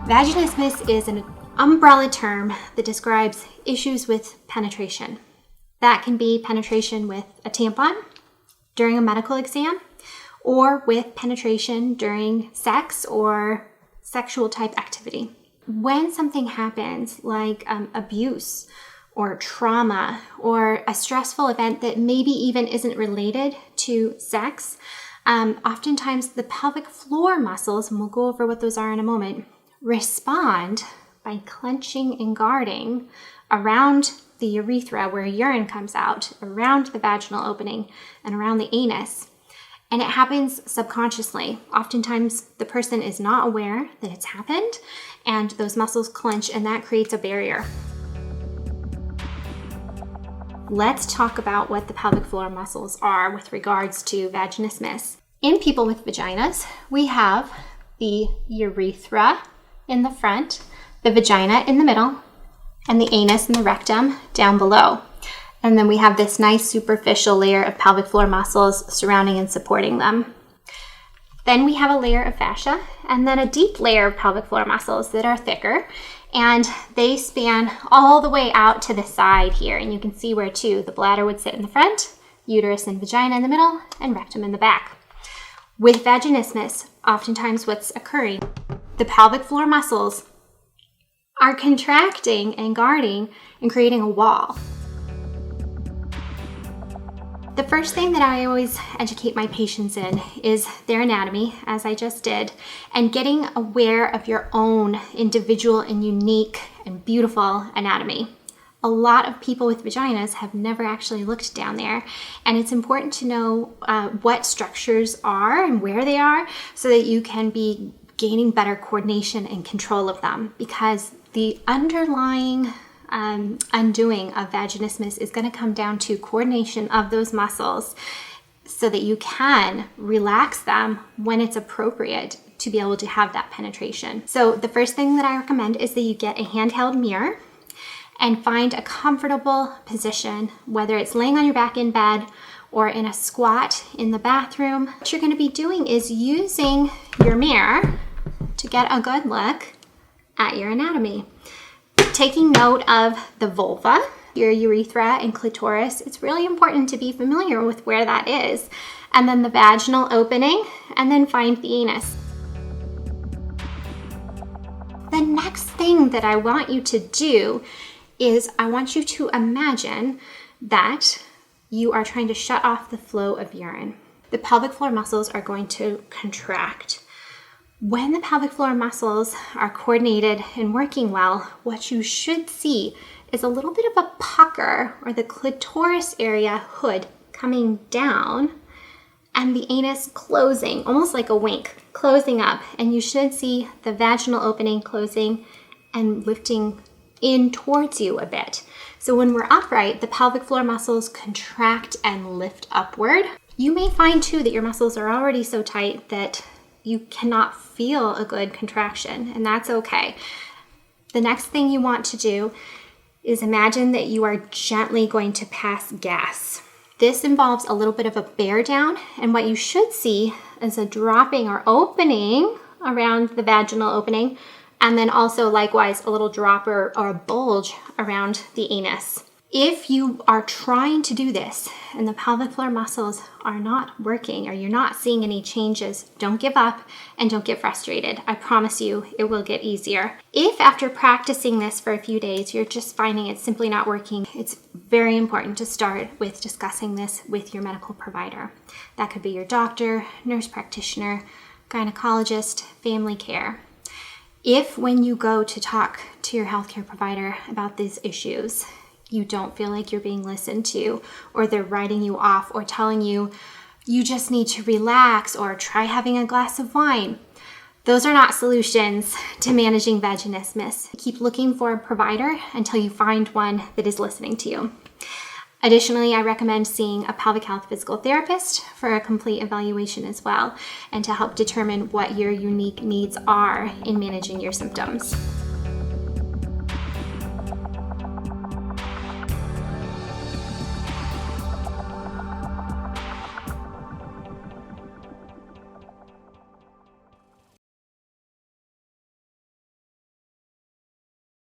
Vaginismus is an umbrella term that describes issues with penetration. That can be penetration with a tampon during a medical exam, or with penetration during sex or sexual type activity. When something happens like abuse or trauma or a stressful event that maybe even isn't related to sex, oftentimes the pelvic floor muscles, and we'll go over what those are in a moment, respond by clenching and guarding around the urethra where urine comes out, around the vaginal opening, and around the anus. And it happens subconsciously. Oftentimes the person is not aware that it's happened, and those muscles clench, and that creates a barrier. Let's talk about what the pelvic floor muscles are with regards to vaginismus. In people with vaginas, we have the urethra in the front, the vagina in the middle, and the anus and the rectum down below. And then we have this nice superficial layer of pelvic floor muscles surrounding and supporting them. Then we have a layer of fascia, and then a deep layer of pelvic floor muscles that are thicker, and they span all the way out to the side here. And you can see where too the bladder would sit in the front, uterus and vagina in the middle, and rectum in the back. With vaginismus, oftentimes what's occurring, the pelvic floor muscles are contracting and guarding and creating a wall. The first thing that I always educate my patients in is their anatomy, as I just did, and getting aware of your own individual and unique and beautiful anatomy. A lot of people with vaginas have never actually looked down there, and it's important to know what structures are and where they are so that you can be gaining better coordination and control of them, because the underlying undoing of vaginismus is going to come down to coordination of those muscles so that you can relax them when it's appropriate to be able to have that penetration. So the first thing that I recommend is that you get a handheld mirror and find a comfortable position, whether it's laying on your back in bed or in a squat in the bathroom. What you're going to be doing is using your mirror to get a good look at your anatomy. Taking note of the vulva, your urethra and clitoris. It's really important to be familiar with where that is. And then the vaginal opening, and then find the anus. The next thing that I want you to do is I want you to imagine that you are trying to shut off the flow of urine. The pelvic floor muscles are going to contract. When the pelvic floor muscles are coordinated and working well, what you should see is a little bit of a pucker, or the clitoris area hood coming down, and the anus closing, almost like a wink, closing up. And you should see the vaginal opening closing and lifting in towards you a bit. So when we're upright, the pelvic floor muscles contract and lift upward. You may find too that your muscles are already so tight that you cannot feel a good contraction, and that's okay. The next thing you want to do is imagine that you are gently going to pass gas. This involves a little bit of a bear down, and what you should see is a dropping or opening around the vaginal opening, and then also likewise a little drop or a bulge around the anus. If you are trying to do this and the pelvic floor muscles are not working, or you're not seeing any changes, don't give up and don't get frustrated. I promise you it will get easier. If after practicing this for a few days you're just finding it's simply not working, it's very important to start with discussing this with your medical provider. That could be your doctor, nurse practitioner, gynecologist, family care. If when you go to talk to your healthcare provider about these issues, you don't feel like you're being listened to, or they're writing you off or telling you you just need to relax or try having a glass of wine, those are not solutions to managing vaginismus. Keep looking for a provider until you find one that is listening to you. Additionally, I recommend seeing a pelvic health physical therapist for a complete evaluation as well, and to help determine what your unique needs are in managing your symptoms.